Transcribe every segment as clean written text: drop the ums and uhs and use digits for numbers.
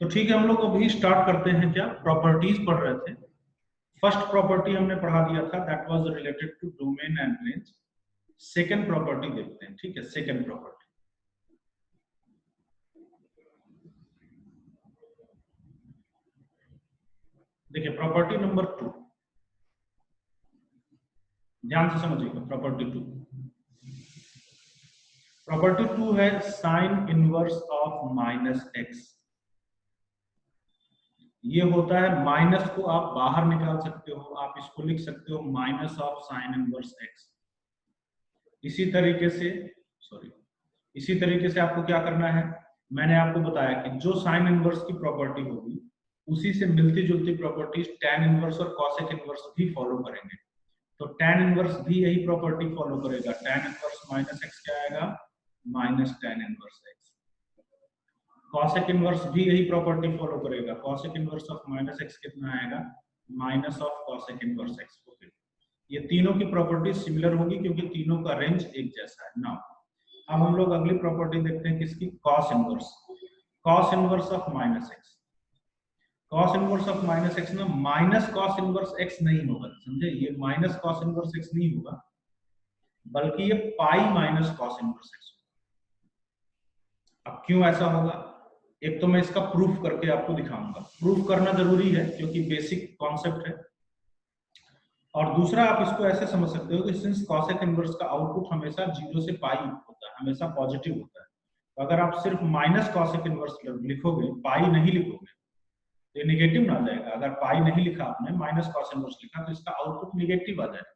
तो ठीक है, हम लोग अभी स्टार्ट करते हैं। क्या प्रॉपर्टीज पढ़ रहे थे। फर्स्ट प्रॉपर्टी हमने पढ़ा दिया था, that was related to domain and range. Second property देखते हैं। ठीक है, सेकंड प्रॉपर्टी देखिए, प्रॉपर्टी नंबर 2, ध्यान से समझिएगा। प्रॉपर्टी 2 है sine inverse of minus x. ये होता है, माइनस को आप बाहर निकाल सकते हो, आप इसको लिख सकते हो minus of sine inverse x. इसी तरीके से आपको क्या करना है, मैंने आपको बताया कि जो साइन इनवर्स की प्रॉपर्टी होगी उसी से मिलती जुलती प्रॉपर्टीज टैन इनवर्स और कॉसेक इनवर्स भी फॉलो करेंगे। तो टैन इनवर्स भी यही प्रॉपर्टी फॉलो करेगा। टैन इनवर्स माइनस एक्स क्या आएगा, minus tan inverse x. Cosec inverse भी यही प्रॉपर्टी फॉलो करेगा। Cosec inverse of minus x कितना आएगा, minus of cosec inverse x. ये तीनों की प्रॉपर्टी सिमिलर होगी क्योंकि तीनों का रेंज एक जैसा है। नाउ अब हम लोग अगली प्रॉपर्टी देखते हैं, किसकी, cos inverse. Cos inverse of minus x. Cos inverse of minus x में माइनस कॉस इनवर्स एक्स नहीं होगा, समझे, ये माइनस कॉस इनवर्स एक्स नहीं होगा, बल्कि ये पाई माइनस कॉस इनवर्स एक्स। अब क्यों ऐसा होगा, एक तो मैं इसका प्रूफ करके आपको दिखाऊंगा। प्रूफ करना जरूरी है क्योंकि बेसिक कॉन्सेप्ट है। और दूसरा, आप इसको ऐसे समझ सकते हो कि सिंस कॉसेक इनवर्स का आउटपुट हमेशा 0 से पाई होता है, हमेशा पॉजिटिव होता है, तो अगर आप सिर्फ माइनस कॉसेक इनवर्स लिखोगे, पाई नहीं लिखोगे, तो ये निगेटिव ना आ जाएगा। अगर पाई नहीं लिखा आपने, माइनस कॉस इनवर्स लिखा, तो इसका आउटपुट निगेटिव आ जाएगा।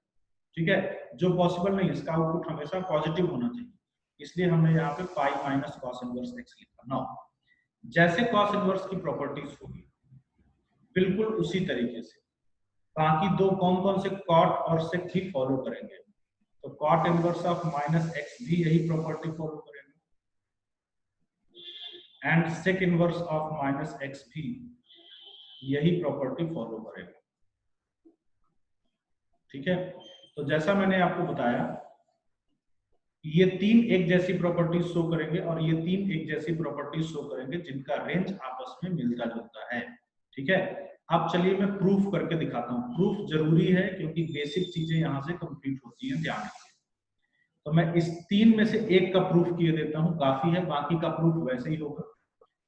ठीक है, जो पॉसिबल नहीं, इसका आउटपुट हमेशा पॉजिटिव होना चाहिए। इसलिए हमने यहाँ पे पाई माइनस कॉस इनवर्स एक्स लिखा। नाउ जैसे कॉस इनवर्स की प्रॉपर्टीज होगी बिल्कुल उसी तरीके से बाकी दो कौन कौन से, कॉट और सेक ही फॉलो करेंगे। तो cot inverse of minus x भी यही प्रॉपर्टी फॉलो करेंगे, and sec inverse of minus x भी यही प्रॉपर्टी फॉलो करेगा। ठीक है, तो जैसा मैंने आपको बताया, ये तीन एक जैसी प्रॉपर्टीज शो करेंगे और ये तीन एक जैसी प्रॉपर्टीज शो करेंगे जिनका रेंज आपस में मिलता जुलता है। ठीक है, अब चलिए मैं प्रूफ करके दिखाता हूँ। प्रूफ जरूरी है क्योंकि बेसिक चीजें यहां से कंप्लीट होती हैं, ध्यान रखिए। तो मैं इस तीन में से एक का प्रूफ किए देता हूँ, काफी है, बाकी का प्रूफ वैसे ही होगा।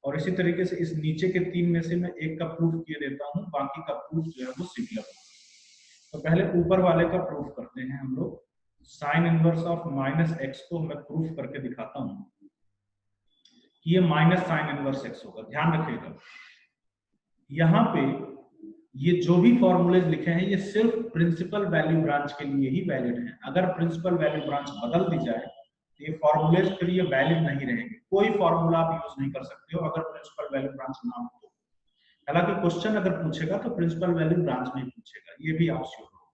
और इसी तरीके से इस नीचे के तीन में से मैं एक का प्रूफ किए देता हूँ, बाकी का प्रूफ जो है वो सिमिलर होगा। तो पहले ऊपर वाले का प्रूफ करते हैं हम लोग। Sign inverse of minus x को मैं प्रूफ करके दिखाता हूं कि ये माइनस साइन इनवर्स एक्स होगा। ध्यान रखिएगा, यहाँ पे ये जो भी फॉर्मूलेज लिखे हैं ये सिर्फ प्रिंसिपल वैल्यू ब्रांच के लिए ही वैलिड हैं। अगर प्रिंसिपल वैल्यू ब्रांच बदल दी जाए तो ये फॉर्मूलेज फिर ये वैलिड नहीं रहेंगे। कोई फॉर्मूला आप यूज नहीं कर सकते हो अगर प्रिंसिपल वैल्यू ब्रांच ना हो तो। हालांकि क्वेश्चन अगर पूछेगा तो प्रिंसिपल वैल्यू ब्रांच में पूछेगा, ये भी आप श्योर हो।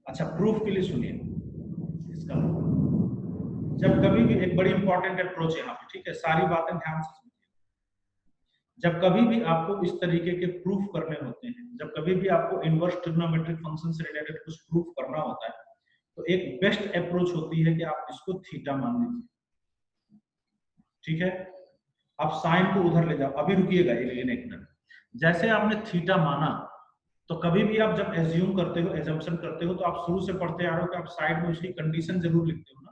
अच्छा, प्रूफ के लिए सुनिए इसका। जब कभी भी, एक बड़ी इंपॉर्टेंट अप्रोच यहाँ पे, ठीक है, सारी बातें ध्यान से सुनिए। जब कभी भी आपको इस तरीके के प्रूफ करने होते हैं, जब कभी भी आपको इनवर्स ट्रिग्नोमेट्रिक फंक्शन से रिलेटेड कुछ प्रूफ करना होता है, तो एक बेस्ट अप्रोच होती है कि आप इसको थीटा मान लीजिए। ठीक है, आप साइन को उधर ले जाओ। अभी रुकिएगा एक मिनट। जैसे आपने थीटा माना, तो कभी भी आप जब एज्यूम करते हो, एजम्पशन करते हो, तो आप शुरू से पढ़ते आ रहे हो कि आप साइड में उसकी कंडीशन जरूर लिखते हो ना।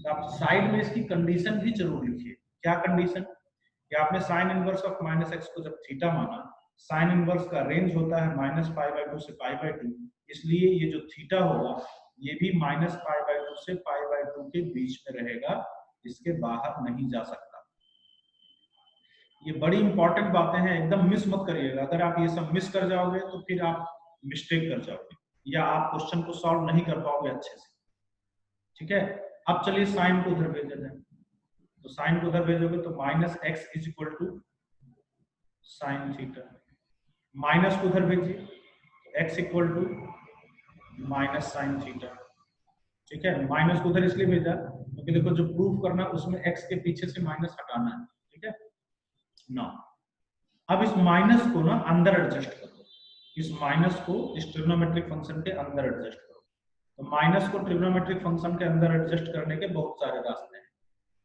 तो आप साइड में इसकी कंडीशन भी जरूर लिखिए। क्या कंडीशन, कि आपने sign inverse of minus x को जब थीटा माना, साइन इनवर्स का रेंज होता है माइनस पाई बाई 2 से पाई बाई 2, इसलिए ये जो थीटा होगा ये भी माइनस पाई बाई 2 से पाई बाई 2 के बीच में रहेगा, इसके बाहर नहीं जा सकता। ये बड़ी इंपॉर्टेंट बातें हैं, एकदम मिस मत करिएगा। अगर आप ये सब मिस कर जाओगे तो फिर आप मिस्टेक कर जाओगे या आप क्वेश्चन को सॉल्व नहीं कर पाओगे अच्छे से। ठीक है, अब चलिए साइन को उधर भेजा जाए। तो साइन को उधर भेजोगे तो minus x is equal to sine theta. Minus को उधर भेजिए, x equal to minus sine theta. ठीक है, माइनस को उधर इसलिए भेजा क्योंकि देखो जो प्रूफ करना उसमें एक्स के पीछे से माइनस हटाना है। ठीक है ना, अब इस माइनस को ना अंदर एडजस्ट करो, इस माइनस को इस ट्रिग्नोमेट्रिक फंक्शन के अंदर एडजस्ट करो। तो माइनस को ट्रिग्नोमेट्रिक फंक्शन के अंदर एडजस्ट करने के बहुत सारे रास्ते हैं।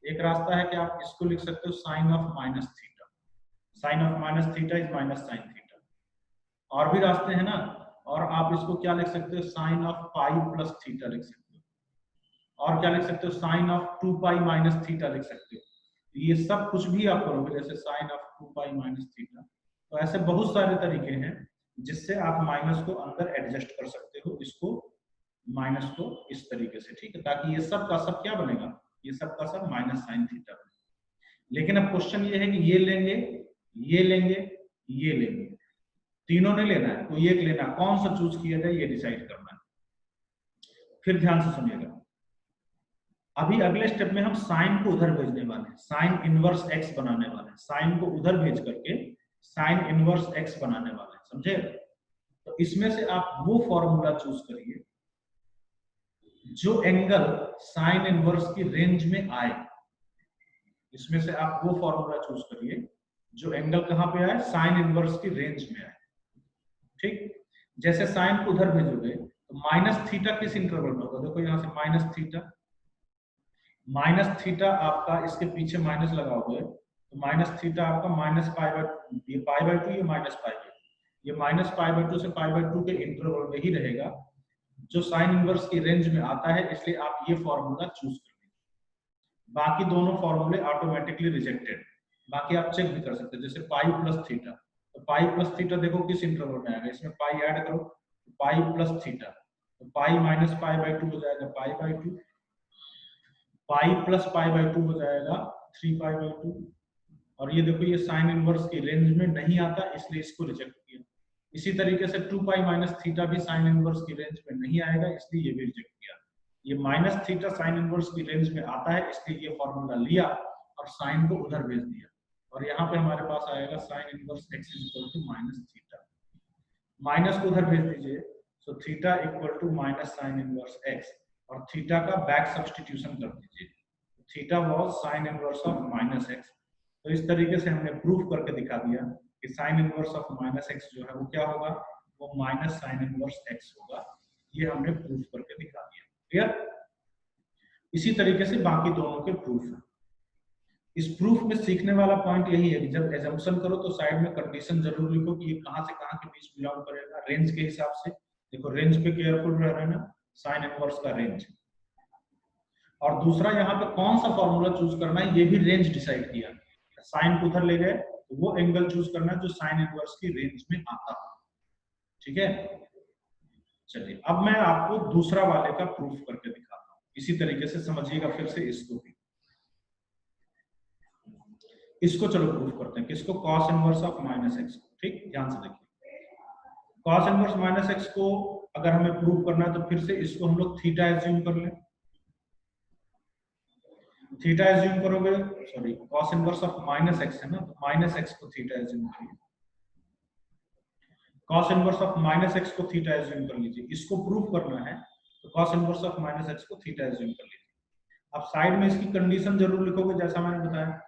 एक रास्ता है कि आप इसको लिख सकते हो sine of minus theta. Sine of minus theta is minus sine theta. और भी रास्ते हैं ना, और आप इसको क्या लिख सकते हो, sine of pi plus theta लिख सकते हो, और क्या लिख सकते हो, sine of 2 pi minus theta लिख सकते हो। ये सब कुछ भी आप करोगे, जैसे sine of 2 pi minus theta, तो ऐसे बहुत सारे तरीके हैं जिससे आप माइनस को अंदर एडजस्ट कर सकते हो, इसको माइनस को इस तरीके से, ठीक है, ताकि ये सब का सब क्या बनेगा, ये सब का सब माइनस साइन थीटा बनेगा। लेकिन अब क्वेश्चन ये है कि ये लेंगे, ये लेंगे, ये लेंगे, तीनों नहीं लेना है, कोई एक लेना, कौन सा चूज किया जाए ये डिसाइड करना है। फिर ध्यान से सुनिएगा, अभी अगले स्टेप में हम साइन को उधर भेजने वाले हैं, साइन इनवर्स एक्स बनाने वाले हैं, साइन को उधर भेज करके साइन इनवर्स एक्स बनाने वाले हैं, समझे। तो इसमें से आप वो फॉर्मूला चूज करिए जो एंगल साइन इनवर्स की रेंज में आए। इसमें से आप वो फॉर्मूला चूज करिए जो एंगल कहां पे आए, साइन इनवर्स की रेंज में आए, ठीक। जैसे साइन को उधर भेजोगे तो माइनस थीटा किस इंटरवल में होगा, देखो यहां से माइनस थीटा आपका, इसके पीछे माइनस लगाओगे तो माइनस थीटा आपका माइनस पाई बाय, ये पाई बाय 2, ये माइनस पाई बाय 2, ये माइनस पाई बाय 2 से पाई बाय 2 के इंटरवल में ही रहेगा जो साइन इनवर्स की रेंज में आता है, इसलिए आप ये फॉर्मूला चूज कर लीजिए। बाकी दोनों फॉर्मूले ऑटोमेटिकली रिजेक्टेड, बाकी आप चेक भी कर सकते हैं, जैसे पाई प्लस थीटा, तो पाई प्लस थीटा देखो किस इंटरवल में आएगा, इसमें पाई ऐड करो, पाई प्लस थीटा, तो पाई माइनस पाई बाय 2 हो जाएगा pi by 2, pi plus pi by 2 हो जाएगा 3 पाई बाय 2, और ये देखो ये साइन इनवर्स की रेंज में नहीं आता, इसलिए इसको रिजेक्ट किया। इसी तरीके से 2 पाई माइनस थीटा भी साइन इनवर्स की रेंज में नहीं आएगा, इसलिए ये भी रिजेक्ट किया। ये माइनस थीटा साइन इनवर्स की रेंज में आता है, इसलिए ये फॉर्मूला लिया और साइन को उधर भेज दिया, और यहाँ पे हमारे पास आएगा sine inverse x is equal to minus theta, minus को उधर भेज दीजिए, so theta equal to minus sine inverse x, और थीटा का बैक सब्स्टिट्यूशन कर दीजिए, theta was sine inverse of minus x. तो इस तरीके से हमने प्रूफ करके दिखा दिया कि sign inverse of minus x जो है वो क्या होगा, वो माइनस साइन इनवर्स एक्स होगा। ये हमने प्रूफ करके दिखा दिया, क्लियर। इसी तरीके से बाकी दोनों के प्रूफ है। इस प्रूफ में सीखने वाला पॉइंट यही है कि जब एजम्पशन करो तो साइड में कंडीशन जरूर लिखो कि ये कहां से कहां के बीच बिलोंग करेगा, रेंज के हिसाब से। देखो रेंज पे केयरफुल रहना, साइन इनवर्स का रेंज, और दूसरा यहाँ पे कौन सा फॉर्मूला चूज करना है ये भी रेंज डिसाइड किया। साइन को उधर ले गए तो वो एंगल चूज करना है जो साइन इनवर्स की रेंज में आता है, ठीक है। चलिए अब मैं आपको दूसरा वाले का प्रूफ करके दिखाता हूँ, इसी तरीके से समझिएगा फिर से इसको भी। इसको चलो प्रूफ करते हैं, किसको, cos inverse of minus x को, ठीक, ध्यान से देखिए। कॉस इनवर्स माइनस एक्स को अगर हमें प्रूफ करना है तो फिर से इसको हम लोग थीटा एज्यूम कर लें, थीटा एज्यूम करोगे, sorry cos inverse of minus x है ना, तो माइनस एक्स को थीटा एज्यूम करिए, cos inverse of minus x को थीटा एज्यूम कर लीजिए। इसको प्रूफ करना है तो cos inverse of minus x को थीटा एज्यूम कर लीजिए। अब साइड में इसकी कंडीशन जरूर लिखोगे, जैसा मैंने बताया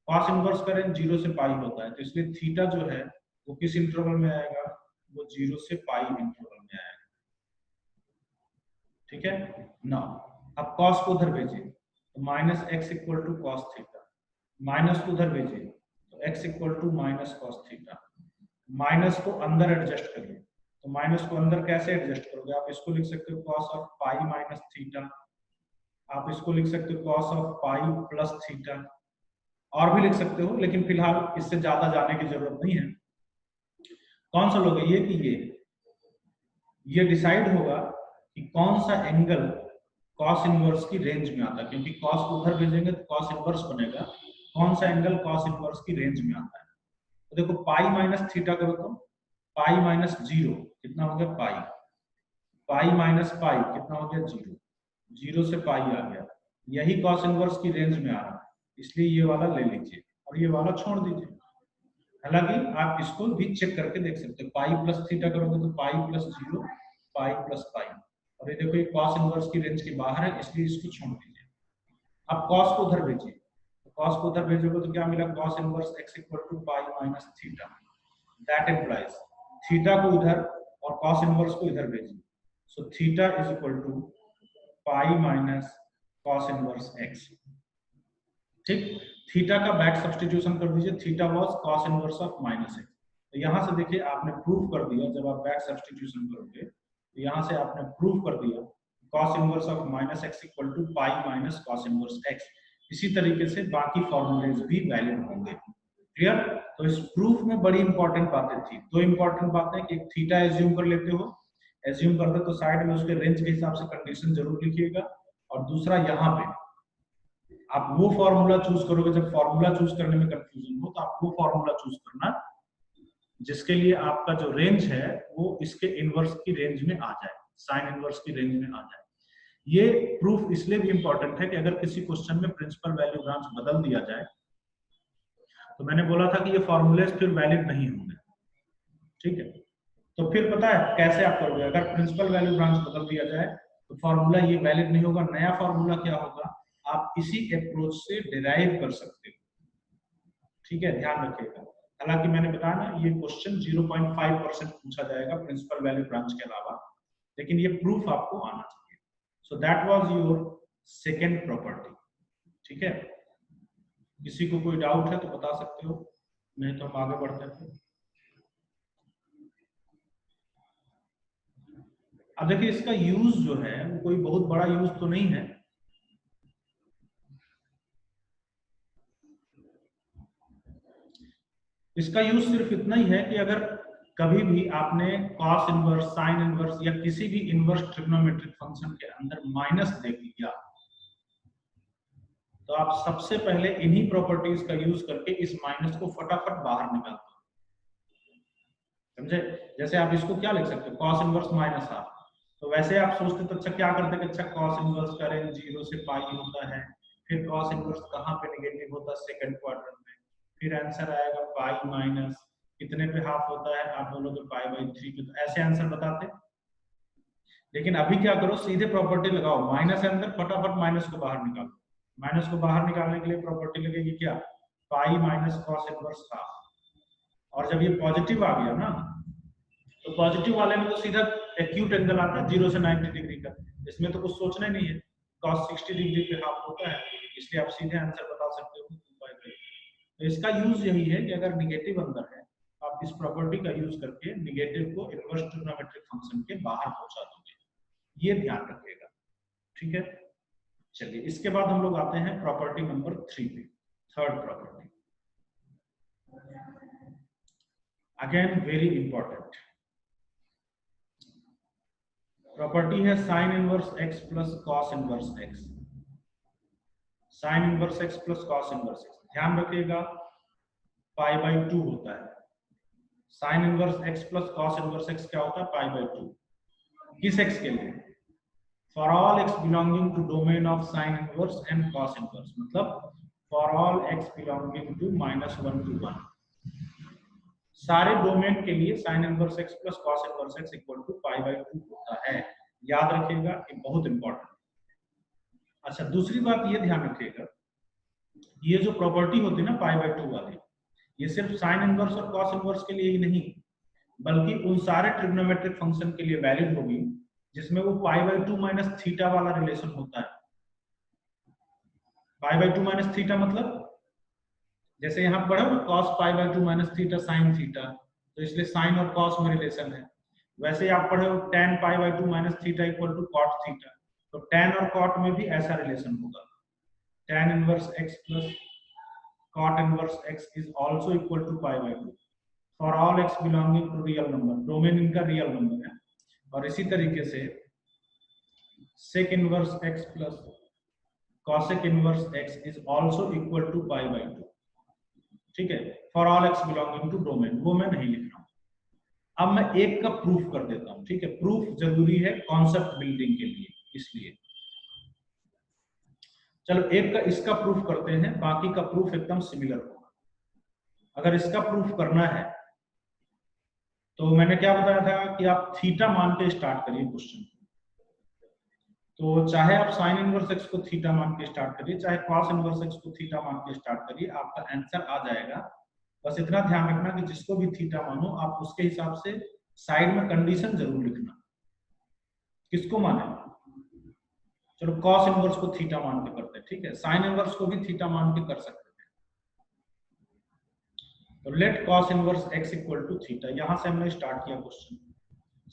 कॉस इनवर्स का रेंज 0 से पाई होता है, तो इसलिए थीटा जो है वो किस इंटरवल में आएगा, वो 0 से पाई इंटरवल में आएगा, ठीक है ना। अब कॉस को उधर भेजिए तो minus x equal to cos theta, minus को उधर भेजिए तो x equal to minus cos theta, minus को अंदर एडजस्ट करिए, तो माइनस को अंदर कैसे एडजस्ट करोगे, आप इसको लिख सकते हो cos of pi minus theta, आप इसको लिख सकते हो cos of pi plus theta, और भी लिख सकते हो, लेकिन फिलहाल इससे ज्यादा जाने की जरूरत नहीं है। कौन सा लोगे, ये कि ये डिसाइड होगा कि कौन सा एंगल कॉस इनवर्स की रेंज में आता है, क्योंकि कॉस को उधर भेजेंगे तो कॉस इनवर्स बनेगा, कौन सा एंगल कॉस इनवर्स की रेंज में आता है। तो देखो पाई माइनस थीटा करो तो पाई माइनस 0 कितना हो गया पाई, पाई माइनस पाई कितना हो गया 0, 0 से पाई आ गया, यही कॉस इनवर्स की रेंज में आ रहा है, इसलिए ये वाला ले लीजिए और ये वाला छोड़ दीजिए। हालांकि आप इसको भी चेक करके देख सकते हो, पाई प्लस थीटा करोगे तो pi plus 0 pi plus pi, और ये देखो ये कॉस इनवर्स की रेंज के बाहर है, इसलिए इसको छोड़ दीजिए। अब कॉस को उधर भेजिए, कॉस को उधर भेजोगे तो क्या मिला, cos inverse x equal to pi minus theta, that implies theta को उधर और कॉस इनवर्स को इधर भेजिए, so theta is equal to pi minus cos inverse x, ठीक। थीटा का बैक सब्स्टिट्यूशन कर दीजिए, theta was cos inverse of minus x. तो यहाँ से देखिए आपने प्रूव कर दिया, जब आप बैक सब्स्टिट्यूशन करोगे तो यहाँ से आपने प्रूव कर दिया cos inverse of minus x equal to pi minus cos inverse x. इसी तरीके से बाकी फॉर्मूलेज भी वैलिड होंगे। क्लियर? तो इस प्रूफ में बड़ी इंपॉर्टेंट बातें थी। दो इंपॉर्टेंट बातें कि थीटा एज्यूम कर लेते हो, एज्यूम करते तो साइड में उसके रेंज के हिसाब से कंडीशन जरूर लिखिएगा। और दूसरा यहाँ पे आप वो फॉर्मूला चूज करोगे, जब फॉर्मूला चूज करने में कंफ्यूजन हो तो आप वो फॉर्मूला चूज करना जिसके लिए आपका जो रेंज है वो इसके इनवर्स की रेंज में आ जाए, साइन इनवर्स की रेंज में आ जाए। ये प्रूफ इसलिए भी इंपॉर्टेंट है कि अगर किसी क्वेश्चन में प्रिंसिपल वैल्यू ब्रांच बदल दिया जाए, तो मैंने बोला था कि ये फॉर्मूलेज फिर वैलिड नहीं होंगे। ठीक है, तो फिर पता है कैसे आप करोगे? अगर प्रिंसिपल वैल्यू ब्रांच बदल दिया जाए तो फॉर्मूला ये वैलिड नहीं होगा। नया फॉर्मूला क्या होगा, आप इसी अप्रोच से डिराइव कर सकते हो। ठीक है, ध्यान रखिएगा। हालांकि मैंने बताया ना, ये क्वेश्चन 0.5% पूछा जाएगा प्रिंसिपल वैल्यू ब्रांच के अलावा, लेकिन ये प्रूफ आपको आना चाहिए। So that was your second property. ठीक है, किसी को कोई डाउट है तो बता सकते हो, नहीं तो हम आगे बढ़ते हैं। अब देखिए इसका यूज जो है वो कोई बहुत बड़ा यूज तो नहीं है। इसका यूज सिर्फ इतना ही है कि अगर कभी भी आपने cos इनवर्स, साइन इनवर्स या किसी भी इनवर्स ट्रिग्नोमेट्रिक फंक्शन के अंदर माइनस देख लिया, तो आप सबसे पहले इन्हीं प्रॉपर्टीज का यूज करके इस माइनस को फटाफट बाहर निकालते हो। समझे? जैसे आप इसको क्या लिख सकते हो, cos इनवर्स माइनस हाफ। तो वैसे आप सोचते तो अच्छा क्या करते कि अच्छा cos इनवर्स का रेंज 0 से पाई होता है, फिर cos इनवर्स कहाँ पे नेगेटिव होता है, सेकंड क्वाड्रेंट में, फिर आंसर आएगा पाई माइनस कितने पे हाफ होता है, आप बोलोगे पाई/3 पे, तो ऐसे आंसर बताते। लेकिन अभी क्या करो, सीधे प्रॉपर्टी लगाओ, माइनस है अंदर, फटाफट माइनस को बाहर निकालो। माइनस को बाहर निकालने के लिए प्रॉपर्टी लगेगी क्या, पाई माइनस cos इनवर्स हाफ। और जब ये पॉजिटिव आ गया ना, तो पॉजिटिव वाले में तो सीधा एक्यूट एंगल आता है 0 से 90 डिग्री का, इसमें तो कुछ सोचना ही नहीं है, cos 60 डिग्री पे हाफ होता है, इसलिए आप सीधे आंसर बता सकते हो 2π/। तो इसका यूज यही है कि अगर निगेटिव अंदर है, आप इस प्रॉपर्टी का यूज करके निगेटिव को इनवर्स ट्रिग्नोमेट्रिक फंक्शन के बाहर पहुंचा दोगे, ये ध्यान रखिएगा। ठीक है, चलिए इसके बाद हम लोग आते हैं प्रॉपर्टी नंबर 3 पे, third property. Again very important property है, sine inverse x plus cos inverse x. Sine inverse x plus cos inverse x, ध्यान रखिएगा π/2 होता है। Sine inverse x plus cos inverse x क्या होता है, π/2। किस एक्स के लिए, for all x belonging to domain of sine inverse and cos inverse, मतलब for all x belonging to -1 to 1, सारे डोमेन के लिए sign inverse x plus cos inverse x equal to π/2 होता है। याद रखिएगा, ये बहुत इंपॉर्टेंट। अच्छा, दूसरी बात ये ध्यान रखिएगा, ये जो प्रॉपर्टी होती है ना π/2 वाली, ये सिर्फ साइन इनवर्स और कॉस इनवर्स के लिए ही नहीं, बल्कि उन सारे ट्रिग्नोमेट्रिक फंक्शन के लिए वैलिड होगी जिसमें वो π/2 माइनस थीटा वाला रिलेशन होता है। π/2 माइनस थीटा मतलब जैसे यहाँ पढ़ो ना, cos π/2 minus theta sine theta, तो इसलिए साइन और कॉस में रिलेशन है। वैसे आप पढ़े हो tan π/2 minus theta equal to cot theta, तो tan और cot में भी ऐसा रिलेशन होगा। tan inverse x plus cot inverse x is also equal to π/2 for all x belonging to real number, domain इनका रियल नंबर है। और इसी तरीके से sec inverse x plus cosec inverse x is also equal to π/2। ठीक है, for all x belonging to domain, वो मैं नहीं लिख रहा हूं। अब मैं एक का प्रूफ कर देता हूं। ठीक है, प्रूफ जरूरी है कॉन्सेप्ट बिल्डिंग के लिए, इसलिए चलो एक का इसका प्रूफ करते हैं, बाकी का प्रूफ एकदम सिमिलर होगा। अगर इसका प्रूफ करना है तो मैंने क्या बताया था कि आप थीटा मान के स्टार्ट करिए क्वेश्चन। तो चाहे आप साइन इनवर्स एक्स को थीटा मान के स्टार्ट करिए, चाहे कॉस इनवर्स एक्स को थीटा मान के स्टार्ट करिए, आपका आंसर आ जाएगा। बस इतना ध्यान रखना कि जिसको भी थीटा मानो, आप उसके हिसाब से साइड में कंडीशन जरूर लिखना, किसको माने। चलो कॉस इनवर्स को थीटा मान के करते हैं, ठीक है, साइन इनवर्स को भी थीटा मान के कर सकते हैं, तो let cos inverse x equal to theta, यहां से हमने स्टार्ट किया क्वेश्चन।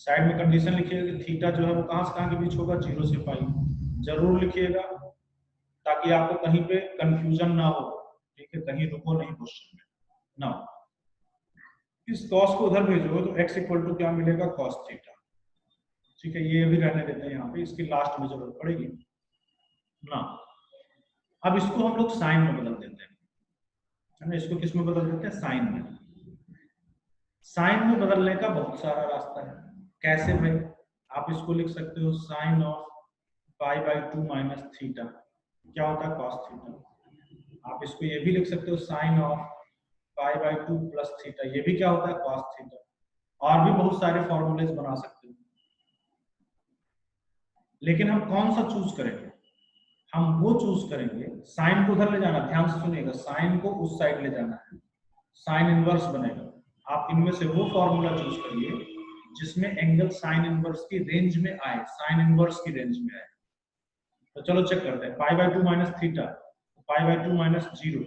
साइड में कंडीशन लिखिएगा कि थीटा जो है वो कहां से कहां के बीच होगा, 0 से पाई, जरूर लिखिएगा ताकि आपको कहीं पे कंफ्यूजन ना हो, ठीक है, कहीं रुको नहीं क्वेश्चन में ना। इस कॉस को उधर भेजोगे तो x इक्वल टू क्या मिलेगा, कॉस थीटा, ठीक है, ये भी रहने देते हैं यहाँ पे, इसकी लास्ट में जरूरत पड़ेगी ना। अब इसको हम लोग साइन में बदल देते हैं, है ना, इसको किस में बदल देते हैं, साइन में। साइन में बदलने का बहुत सारा रास्ता है। कैसे भाई, आप इसको लिख सकते हो sine of pi by 2 minus theta, क्या होता है, कॉस थीटा। आप इसको ये भी लिख सकते हो sine of pi by 2 plus theta, ये भी क्या होता है, कॉस थीटा। और भी बहुत सारे फॉर्मूलेज बना सकते हो, लेकिन हम कौन सा चूज करेंगे, हम वो चूज करेंगे, साइन को उधर ले जाना, ध्यान से सुनिएगा, साइन को उस साइड ले जाना है, साइन इनवर्स बनेगा। आप इनमें से वो फॉर्मूला चूज करिए जिसमें एंगल साइन इनवर्स की रेंज में आए, साइन इनवर्स की रेंज में आए। तो चलो चेक करते हैं, पाई by 2 minus theta, pi by 2 minus 0,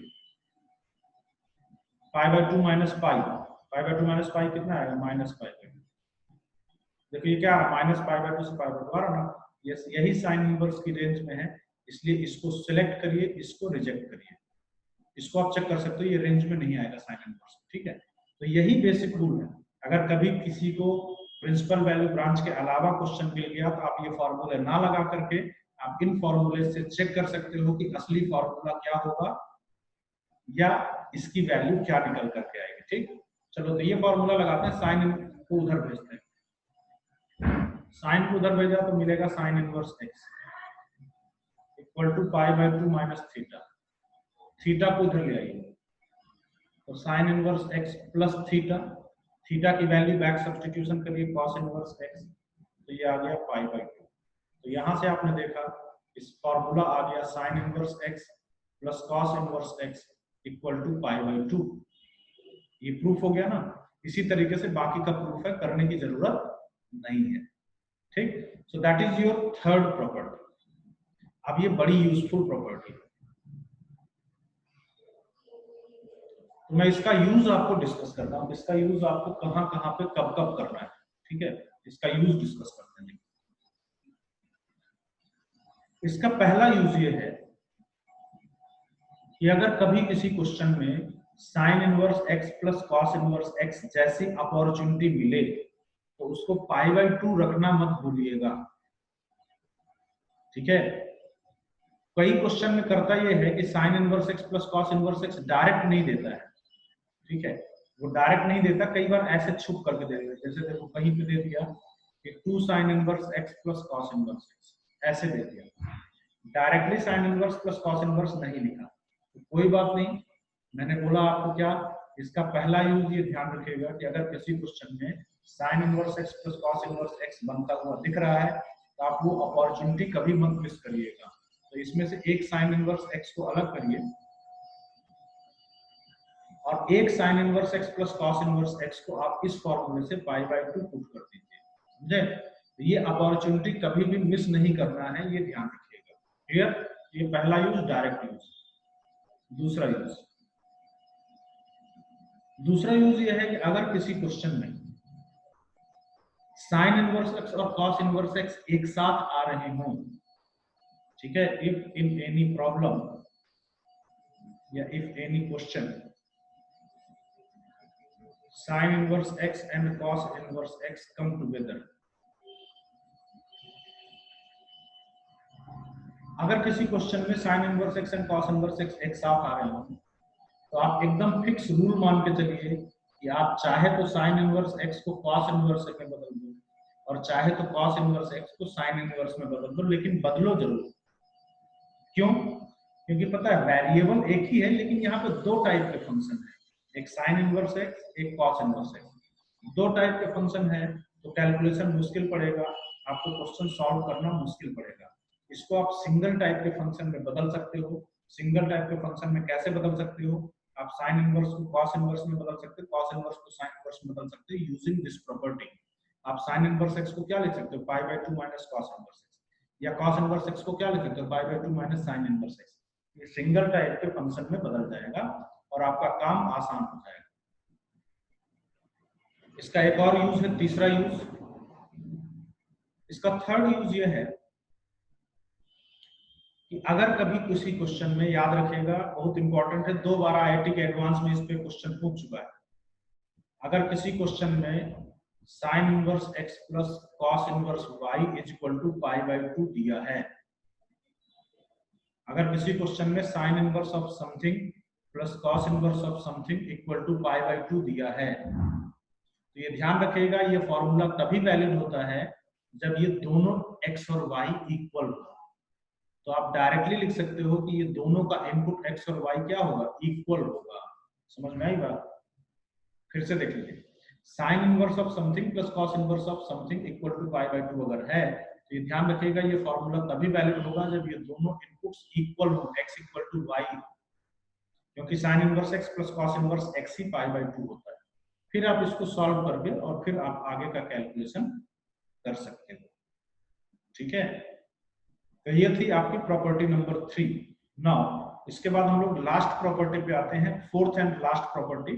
pi by 2 minus pi, pi by 2 minus pi कितना आएगा, माइनस पाई। देखिए क्या माइनस पाई बाई 2 से पाई बाई 2 आ रहा ना, यस, यही साइन इनवर्स की रेंज में है, इसलिए इसको सिलेक्ट करिए, इसको रिजेक्ट करिए। इसको आप चेक कर सकते हो, ये रेंज में नहीं आएगा साइन इनवर्स, ठीक है। तो यही बेसिक रूल है। अगर कभी किसी को प्रिंसिपल वैल्यू ब्रांच के अलावा क्वेश्चन मिल गया तो आप ये फॉर्मूले ना लगा करके आप इन फॉर्मूले से चेक कर सकते हो कि असली फॉर्मूला क्या होगा या इसकी वैल्यू क्या निकल करके आएगी, ठीक। चलो तो ये फॉर्मूला लगाते हैं, साइन को उधर भेजते हैं, साइन को उधर भेजा तो मिलेगा sine inverse x equal to pi by 2 minus theta, theta को उधर ले आइए तो sine inverse x plus theta, theta की वैल्यू बैक सब्स्टिट्यूशन करिए कॉस इनवर्स x, तो ये आ गया पाई बाई 2। तो यहां से आपने देखा इस फॉर्मूला आ गया sine inverse x plus cos inverse x equal to pi by 2। ये प्रूफ हो गया ना। इसी तरीके से बाकी का प्रूफ है, करने की जरूरत नहीं है, ठीक। So that is your third property. अब ये बड़ी यूजफुल प्रॉपर्टी है, तो मैं इसका यूज आपको डिस्कस करता हूं, इसका यूज आपको कहां कहां पे कब कब करना है, ठीक है, इसका यूज डिस्कस करते हैं। इसका पहला यूज ये है कि अगर कभी किसी क्वेश्चन में sine inverse x plus cos inverse x जैसी अपॉर्चुनिटी मिले तो उसको पाई बाई 2 रखना मत भूलिएगा, ठीक है। कई क्वेश्चन में करता ये है कि sign inverse x plus cos inverse x direct नहीं देता है, ठीक है, वो डायरेक्ट नहीं देता, कई बार ऐसे छुप करके दे देता, जैसे देखो कहीं पे दे दिया कि 2 sign inverse x plus cos inverse x, ऐसे दे दिया, directly sine inverse plus cos inverse नहीं लिखा, तो कोई बात नहीं। मैंने बोला आपको क्या, इसका पहला यूज ये ध्यान रखिएगा कि अगर किसी क्वेश्चन में sine inverse x plus cos inverse x बनता हुआ दिख रहा है तो आप वो अपॉर्चुनिटी कभी मत मिस करिएगा। तो इसमें से एक साइन इनवर्स x को अलग करिए और एक sign inverse x plus cos inverse x को आप इस फॉर्मूले से पाई बाई 2 पुट कर दीजिए, समझे। तो ये अपॉर्चुनिटी कभी भी मिस नहीं करना है, ये ध्यान रखिएगा, क्लियर। ये पहला यूज, डायरेक्ट यूज। दूसरा यूज ये है कि अगर किसी क्वेश्चन में साइन इनवर्स x और कॉस इनवर्स x एक साथ आ रहे हों, ठीक है, इफ इन एनी प्रॉब्लम या if any question sin inverse x and cos inverse x come together, अगर किसी क्वेश्चन में sin inverse x and cos inverse x एक साथ आ रहे हो तो आप एकदम फिक्स रूल मान के चलिए कि आप चाहे तो sin inverse x को cos inverse में बदल दो और चाहे तो cos inverse x को sin inverse में बदल दो, लेकिन बदलो जरूर। क्यों? क्योंकि पता है वेरिएबल एक ही है लेकिन यहाँ पे दो टाइप के फंक्शन है, एक साइन इनवर्स एक्स, एक कॉस इनवर्स एक्स, दो टाइप के फंक्शन है, तो कैलकुलेशन मुश्किल पड़ेगा, आपको क्वेश्चन सॉल्व करना मुश्किल पड़ेगा। इसको आप सिंगल टाइप के फंक्शन में बदल सकते हो। सिंगल टाइप के फंक्शन में कैसे बदल सकते हो, आप साइन इनवर्स को कॉस इनवर्स में बदल सकते हो, कॉस इनवर्स को साइन इनवर्स में बदल सकते हो यूजिंग दिस प्रॉपर्टी। आप साइन इनवर्स एक्स को क्या लिख सकते हो, पाई by 2 minus cos inverse x, या cos इनवर्स x को क्या लिख सकते हो, पाई by 2 minus sin inverse x। ये सिंगल टाइप के फंक्शन में बदल जाएगा और आपका काम आसान हो जाएगा, इसका एक और यूज है, तीसरा यूज। इसका थर्ड यूज ये है कि अगर कभी किसी क्वेश्चन में, याद रखिएगा बहुत इंपॉर्टेंट है, 2 बार आईआईटी के एडवांस में इस पे क्वेश्चन पूछ चुका है। अगर किसी क्वेश्चन में sine inverse x plus cos inverse y is equal to π/2 दिया है, अगर किसी क्वेश्चन में sine inverse of something plus cos inverse of something equal to π/2 दिया है, तो ये ध्यान रखिएगा, ये फॉर्मूला तभी वैलिड होता है जब ये दोनों x और y इक्वल हो। तो आप डायरेक्टली लिख सकते हो कि ये दोनों का इनपुट x और y क्या होगा, इक्वल होगा। समझ में आई बात? फिर से देख लीजिए, sine inverse of something plus cos inverse of something equal to π/2 अगर है, तो ये ध्यान रखिएगा, ये फॉर्मूला तभी वैलिड होगा जब ये दोनों इनपुट्स इक्वल हो, x इक्वल टू y, क्योंकि sign inverse x plus cos inverse x ही π/2 होता है। फिर आप इसको सॉल्व करके और फिर आप आगे का कैलकुलेशन कर सकते हो। ठीक है, तो ये थी आपकी प्रॉपर्टी नंबर 3। नाउ इसके बाद हम लोग लास्ट प्रॉपर्टी पे आते हैं, fourth and last property.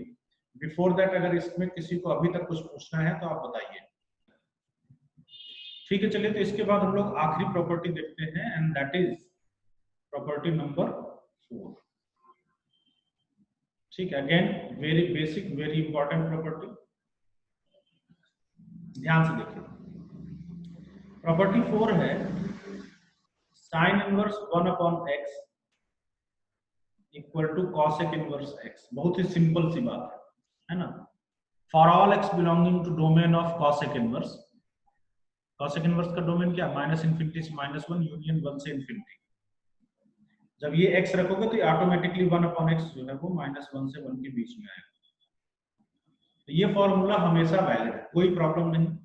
Before that अगर इसमें किसी को अभी तक कुछ पूछना है तो आप बताइए। ठीक है, चलिए, तो इसके बाद हम लोग आखिरी प्रॉपर्टी देखते हैं, and that is property number 4। ठीक है, again very basic, very important property, ध्यान से देखिए। प्रॉपर्टी 4 है sine inverse 1/x equal to cosec inverse x। बहुत ही सिंपल सी बात है ना। For all x belonging to domain of cosec inverse, cosec inverse का डोमेन क्या, -∞ से -1 यूनियन 1 से इंफिनिटी। जब ये x रखोगे तो ऑटोमेटिकली 1/x जो है वो -1 से 1 के बीच में आएगा। तो ये फॉर्मूला हमेशा वैलिड है, कोई प्रॉब्लम नहीं।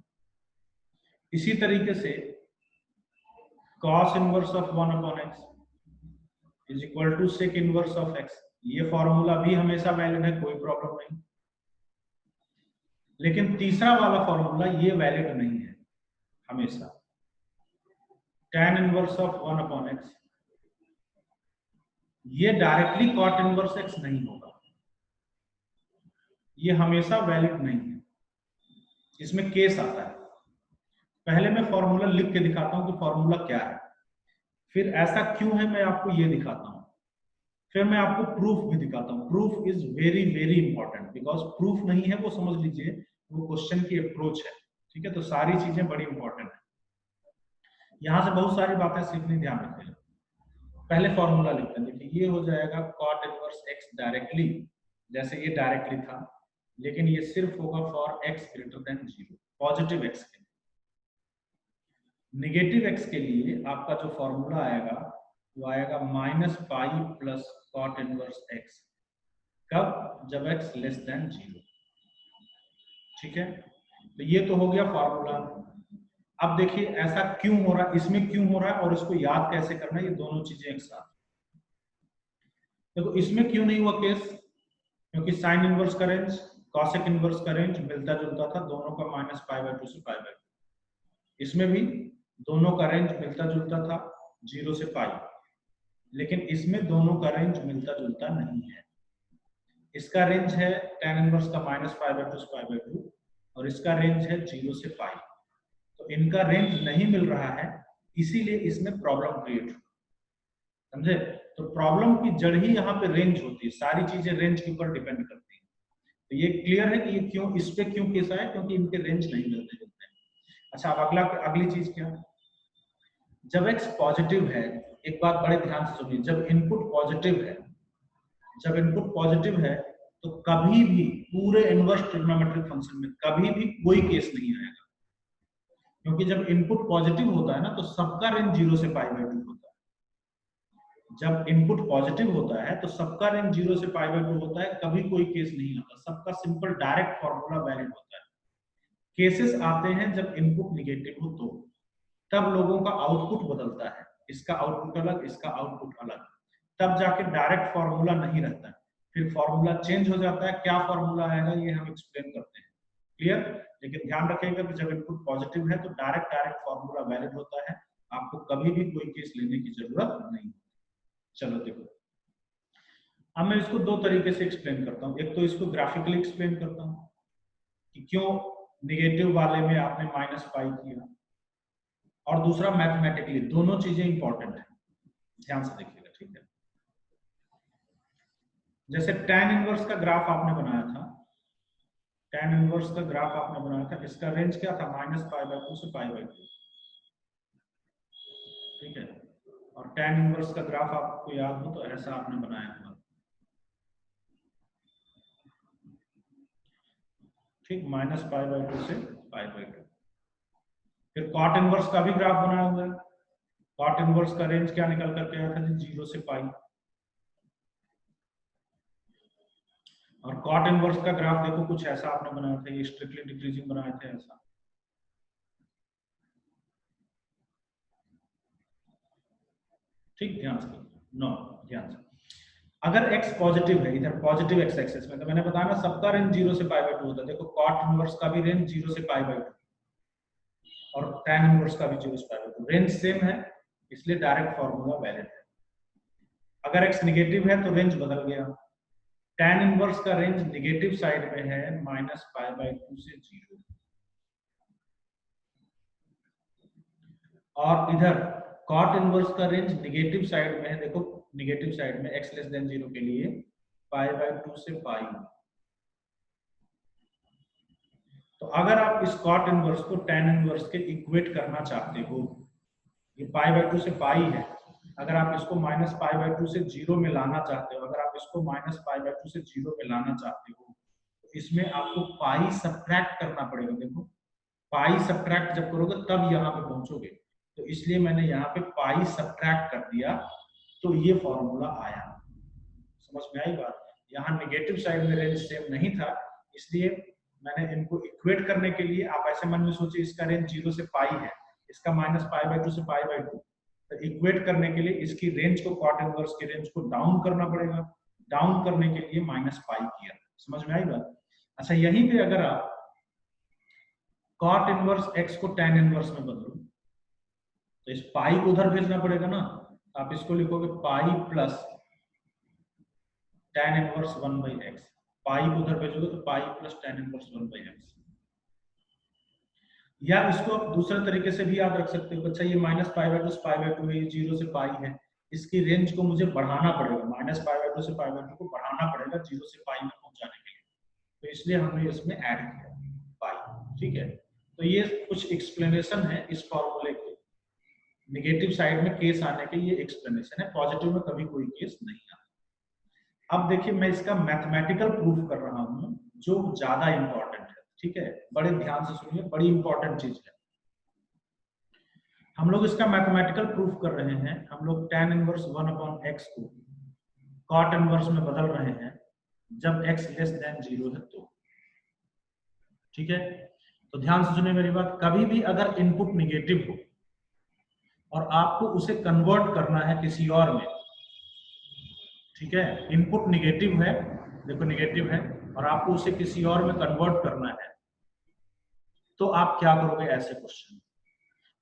इसी तरीके से cos inverse of 1/x is equal to sec inverse of x, ये फॉर्मूला भी हमेशा वैलिड है, कोई प्रॉब्लम नहीं। लेकिन तीसरा वाला फॉर्मूला ये वैलिड नहीं है हमेशा, tan इनवर्स ऑफ 1/x, ये डायरेक्टली cot इनवर्स x नहीं होगा, ये हमेशा वैलिड नहीं है, इसमें केस आता है। पहले मैं फॉर्मूला लिख के दिखाता हूं कि फॉर्मूला क्या है, फिर ऐसा क्यों है मैं आपको ये दिखाता हूं, फिर मैं आपको प्रूफ भी दिखाता हूं। Proof is very very important, because proof नहीं है वो समझ लीजिए वो क्वेश्चन की अप्रोच है। ठीक है, तो सारी चीजें बड़ी इंपॉर्टेंट है, यहां से बहुत सारी बातें सीखनी, ध्यान रखिएगा। पहले फॉर्मूला लिखते हैं, देखिए ये हो जाएगा cot इनवर्स x डायरेक्टली, जैसे ये डायरेक्टली था, लेकिन ये सिर्फ होगा for x greater than 0, positive x के लिए। नेगेटिव x के लिए आपका जो फॉर्मूला आएगा वो आएगा -π प्लस cot इनवर्स x, कब, जब x लेस देन 0। ठीक है, तो ये तो हो गया फॉर्मूला। अब देखिए ऐसा क्यों हो रहा है, इसमें क्यों हो रहा है और इसको याद कैसे करना है, ये दोनों चीजें एक साथ। देखो इसमें क्यों नहीं हुआ केस, क्योंकि साइन इनवर्स का रेंज कॉसेक इनवर्स का रेंज मिलता जुलता था, दोनों का -π/2 से π/2। इसमें भी दोनों का रेंज मिलता जुलता था 0 से π, लेकिन इसमें दोनों का रेंज मिलता जुलता नहीं है। इसका रेंज है tan इनवर्स का -π/2 से π/2 और इसका रेंज है 0 से π, तो इनका रेंज नहीं मिल रहा है, इसीलिए इसमें प्रॉब्लम क्रिएट हुई। समझे? तो प्रॉब्लम की जड़ ही यहाँ पे रेंज होती है, सारी चीजें रेंज के ऊपर डिपेंड करती हैं। तो ये क्लियर है कि ये क्यों, इस पे क्यों केस आया, क्योंकि इनके रेंज नहीं मिलते जुलते। अच्छा, अब अगली चीज क्या, जब x पॉजिटिव है, एक बात बड़े ध्यान से सुनिए, जब इनपुट पॉजिटिव है, जब इनपुट पॉजिटिव है तो कभी भी पूरे इनवर्स ट्रिग्नोमेट्रिक फंक्शन में कभी भी कोई केस नहीं आएगा, क्योंकि जब इनपुट पॉजिटिव होता है ना तो सबका रेंज 0 से π/2 होता है। जब इनपुट पॉजिटिव होता है तो सबका रेंज 0 से π/2 होता है, कभी कोई केस नहीं आता, सबका सिंपल डायरेक्ट फॉर्मूला वैलिड होता है। केसेस आते हैं जब इनपुट निगेटिव हो, तो तब लोगों का आउटपुट बदलता है, इसका आउटपुट अलग, इसका आउटपुट अलग, तब जाके डायरेक्ट फॉर्मूला नहीं रहता है, फिर फॉर्मूला चेंज हो जाता है। क्या फॉर्मूला आएगा ये हम एक्सप्लेन करते हैं, क्लियर? लेकिन ध्यान रखिएगा कि जब इनपुट पॉजिटिव है तो डायरेक्ट फॉर्मूला वैलिड होता है, आपको कभी भी कोई केस लेने की जरूरत नहीं। चलो देखो, अब मैं इसको दो तरीके से एक्सप्लेन करता हूँ। एक तो इसको ग्राफिकली एक्सप्लेन करता हूँ कि क्यों नेगेटिव वाले में आपने -पाई किया, और दूसरा मैथमेटिकली, दोनों चीजें इंपॉर्टेंट है, ध्यान से देखिएगा, ठीक है। जैसे tan इनवर्स का ग्राफ आपने बनाया था, tan इनवर्स का ग्राफ आपने बनाया था, इसका रेंज क्या था, -π/2 से π/2, ठीक है। और tan इनवर्स का ग्राफ आपको याद हो तो ऐसा आपने बनाया था, ठीक, -π/2 से π/2। फिर cot इनवर्स का भी ग्राफ बनाया हुआ है, cot इनवर्स का रेंज क्या निकल करके आया था जी, 0 से पाई। और cot इनवर्स का ग्राफ देखो कुछ ऐसा आपने बनाया था, ये स्ट्रिक्टली डिक्रीजिंग बनाए थे ऐसा, ठीक, ध्यान से नो, ध्यान से। अगर x पॉजिटिव है, इधर पॉजिटिव x एक्सिस में, तो मैंने बताया ना सबका रेंज 0 से π/2 होता है। देखो cot इनवर्स का भी रेंज 0 से π/2 और tan इनवर्स का भी 0 से π/2, रेंज सेम है, इसलिए डायरेक्ट फॉर्मूला वैलिड है। अगर x नेगेटिव है तो रेंज बदल गया, tan इनवर्स का रेंज नेगेटिव साइड में है, -π/2 से 0, और इधर cot इनवर्स का रेंज नेगेटिव साइड में है, देखो नेगेटिव साइड में x <0 के लिए π/2 से पाई। तो अगर आप इस cot इनवर्स को tan इनवर्स के इक्वेट करना चाहते हो, ये π/2 से पाई है, अगर आप इसको -π/2 से 0 में लाना चाहते हो, अगर आप इसको -π/2 से 0 में लाना चाहते हो, तो इसमें आपको पाई सब्ट्रैक्ट करना पड़ेगा। देखो पाई सब्ट्रैक्ट जब करोगे तब यहाँ पे पहुंचोगे, तो इसलिए मैंने यहाँ पे पाई सब्ट्रैक्ट कर दिया, तो ये फॉर्मूला आया। समझ में आई बात? यहाँ नेगेटिव साइड में रेंज सेम नहीं था, इसलिए मैंने इनको इक्वेट करने के लिए, आप ऐसे मन में सोचिए इसका रेंज 0 से पाई है, इसका -π/2 से π/2, तो इक्वेट करने के लिए इसकी रेंज को, cot इनवर्स की रेंज को डाउन करना पड़ेगा, डाउन करने के लिए -पाई किया। समझ में आई बात? अच्छा, यहीं पे अगर आप cot इनवर्स x को tan इनवर्स में बदलो, तो इस पाई को उधर भेजना पड़ेगा ना, आप इसको लिखोगे pi plus tan inverse 1/x, पाई को उधर भेजोगे तो pi plus tan inverse 1/x। या इसको आप दूसरे तरीके से भी याद रख सकते हो, अच्छा ये -π/2 से π/2 है, ये 0 से पाई है, इसकी रेंज को मुझे बढ़ाना पड़ेगा, -π/2 से π/2 को बढ़ाना पड़ेगा 0 से पाई में पहुंचाने के लिए, तो इसलिए हमने इसमें ऐड किया पाई, ठीक है। तो ये कुछ एक्सप्लेनेशन है इस फॉर्मूले के, नेगेटिव साइड में केस आने के ये एक्सप्लेनेशन है, पॉजिटिव में कभी कोई केस नहीं आता। अब देखिए मैं इसका मैथमेटिकल प्रूफ कर रहा हूं, जो ज्यादा इंपॉर्टेंट है, ठीक है, बड़े ध्यान से सुनिए, बड़ी इंपॉर्टेंट चीज है। हम लोग इसका मैथमेटिकल प्रूफ कर रहे हैं, हम लोग tan इनवर्स 1/x को cot इनवर्स में बदल रहे हैं जब x <0 है तो, ठीक है। तो ध्यान से सुनिए मेरी बात, कभी भी अगर इनपुट निगेटिव हो और आपको उसे कन्वर्ट करना है किसी और में, ठीक है, इनपुट निगेटिव है, देखो निगेटिव है, और आपको उसे किसी और में कन्वर्ट करना है, तो आप क्या करोगे ऐसे क्वेश्चन।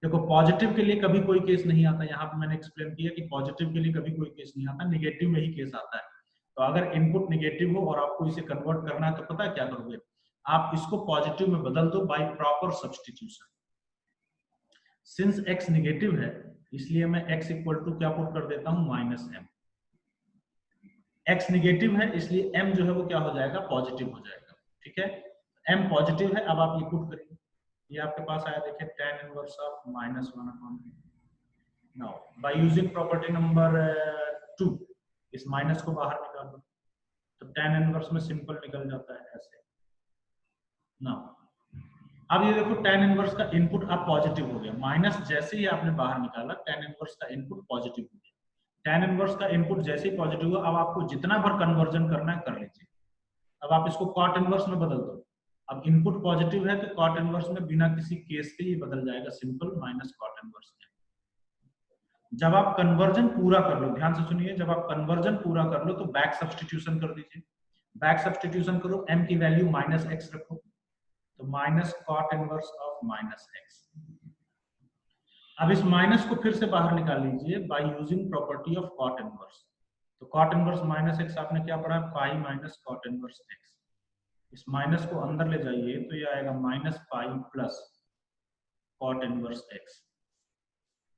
देखो पॉजिटिव के लिए कभी कोई केस नहीं आता, यहाँ पे मैंने एक्सप्लेन किया कि पॉजिटिव के लिए कभी कोई केस नहीं आता, निगेटिव में ही केस आता है। तो अगर इनपुट निगेटिव हो और आपको इसे कन्वर्ट करना है, तो पता है क्या करोगे, आप इसको पॉजिटिव में बदल दो by proper substitution. Since x negative है, इसलिए मैं x इक्वल टू क्या पुट कर देता हूं, -m। x निगेटिव है, इसलिए m जो है वो क्या हो जाएगा, पॉजिटिव हो जाएगा, ठीक है। m पॉजिटिव है, अब आप ये पुट करिए, ये आपके पास आया, देखिए tan inverse of -1/, now bye using property number 2, इस माइनस को बाहर निकाल दो, तो tan इनवर्स में सिंपल निकल जाता है ऐसे। नाउ अब ये देखो tan इनवर्स का इनपुट अब पॉजिटिव हो गया, माइनस जैसे ही आपने बाहर निकाला tan इनवर्स का इनपुट पॉजिटिव हो गया। tan इनवर्स का इनपुट जैसे ही पॉजिटिव हुआ, अब आपको जितना भर कन्वर्जन करना है कर लीजिए। अब आप इसको cot इनवर्स में बदल दो, अब इनपुट पॉजिटिव है तो cot इनवर्स में बिना किसी केस के ये बदल जाएगा, सिंपल -cot इनवर्स में। जब आप कन्वर्जन पूरा कर लो, ध्यान से सुनिए, जब आप कन्वर्जन पूरा कर लो तो बैक सब्स्टिट्यूशन कर दीजिए, बैक सब्स्टिट्यूशन करो, m की वैल्यू -x रखो, तो -cot इनवर्स ऑफ -x। अब इस माइनस को फिर से बाहर निकाल लीजिए by using property of cot inverse, तो cot इनवर्स -x आपने क्या पढ़ा, पाई -cot इनवर्स x। इस माइनस को अंदर ले जाइए तो ये आएगा minus pi plus cot inverse x.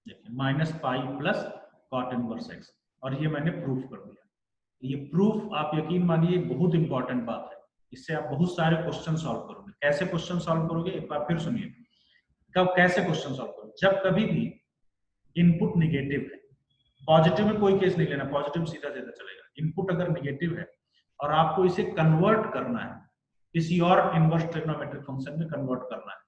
देखिए minus pi plus cot inverse x, और ये मैंने प्रूफ कर दिया। ये प्रूफ आप यकीन मानिए बहुत इंपॉर्टेंट बात है, इससे आप बहुत सारे क्वेश्चन सॉल्व करोगे। कैसे क्वेश्चन सॉल्व करोगे एक बार फिर सुनिए। कब कैसे क्वेश्चन सॉल्व करोगे? जब कभी भी इनपुट निगेटिव है, पॉजिटिव में कोई केस नहीं लेना, पॉजिटिव सीधा सीधा चलेगा। इनपुट अगर निगेटिव है और आपको इसे कन्वर्ट करना है, किसी और इनवर्स ट्रिग्नोमेट्रिक फंक्शन में कन्वर्ट करना है,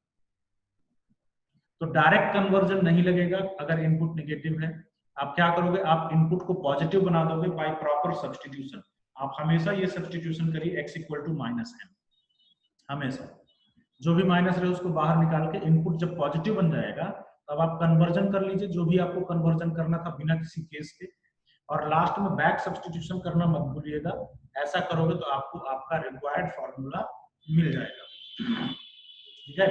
तो डायरेक्ट कन्वर्जन नहीं लगेगा। अगर इनपुट निगेटिव है आप क्या करोगे, आप इनपुट को पॉजिटिव बना दोगे बाय प्रॉपर सब्स्टिट्यूशन। आप हमेशा ये सब्स्टिट्यूशन करिए x equal to minus m, हमेशा जो भी माइनस रहे उसको बाहर निकाल के इनपुट जब पॉजिटिव बन जाएगा तब आप कन्वर्जन कर लीजिए जो भी आपको कन्वर्जन करना था बिना किसी केस के, और लास्ट में बैक सब्स्टिट्यूशन करना मत भूलिएगा। ऐसा करोगे तो आपको आपका रिक्वायर्ड फॉर्मूला मिल जाएगा। ठीक है,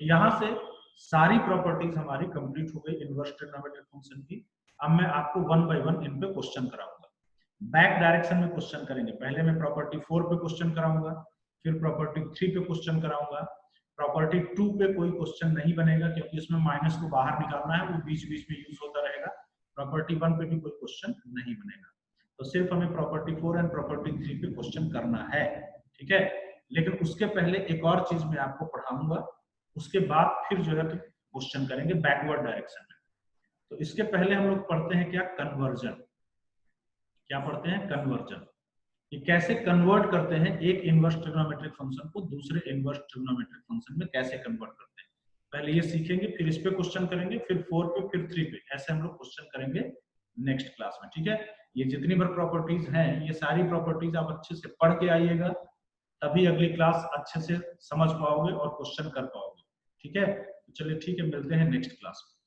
यहाँ से सारी प्रॉपर्टीज हमारी कंप्लीट हो गई इनवर्स ट्रिग्नोमेट्रिक फंक्शन की। अब मैं आपको वन बाय वन इन पे क्वेश्चन कराऊंगा। बैक डायरेक्शन में क्वेश्चन करेंगे। पहले मैं प्रॉपर्टी 4 पे क्वेश्चन कराऊंगा, फिर प्रॉपर्टी 3 पे क्वेश्चन कराऊंगा। प्रॉपर्टी 2 पे कोई क्वेश्चन नहीं बनेगा क्योंकि इसमें माइनस को बाहर निकालना है, वो बीच बीच में यूज होता रहेगा। प्रॉपर्टी 1 पे भी कोई क्वेश्चन नहीं बनेगा, तो सिर्फ हमें प्रॉपर्टी 4 एंड प्रॉपर्टी 3 पे क्वेश्चन करना है। ठीक है, लेकिन उसके पहले एक और चीज मैं आपको पढ़ाऊंगा, उसके बाद फिर जो है क्वेश्चन करेंगे बैकवर्ड डायरेक्शन में। तो इसके पहले हम लोग पढ़ते हैं क्या, कन्वर्जन। क्या पढ़ते हैं, कन्वर्जन। ये कैसे कन्वर्ट करते हैं एक इनवर्स ट्रिग्नोमेट्रिक फंक्शन को दूसरे इनवर्स ट्रिग्नोमेट्रिक फंक्शन में, कैसे कन्वर्ट करते हैं पहले ये सीखेंगे, फिर इस पे क्वेश्चन करेंगे, फिर 4 पे, फिर 3 पे, ऐसे हम लोग क्वेश्चन करेंगे नेक्स्ट क्लास में। ठीक है, ये जितनी बार प्रॉपर्टीज हैं ये सारी प्रॉपर्टीज आप अच्छे से पढ़ के आइएगा, तभी अगली क्लास अच्छे से समझ पाओगे और क्वेश्चन कर पाओगे। ठीक है, चलिए ठीक है, मिलते हैं नेक्स्ट क्लास में।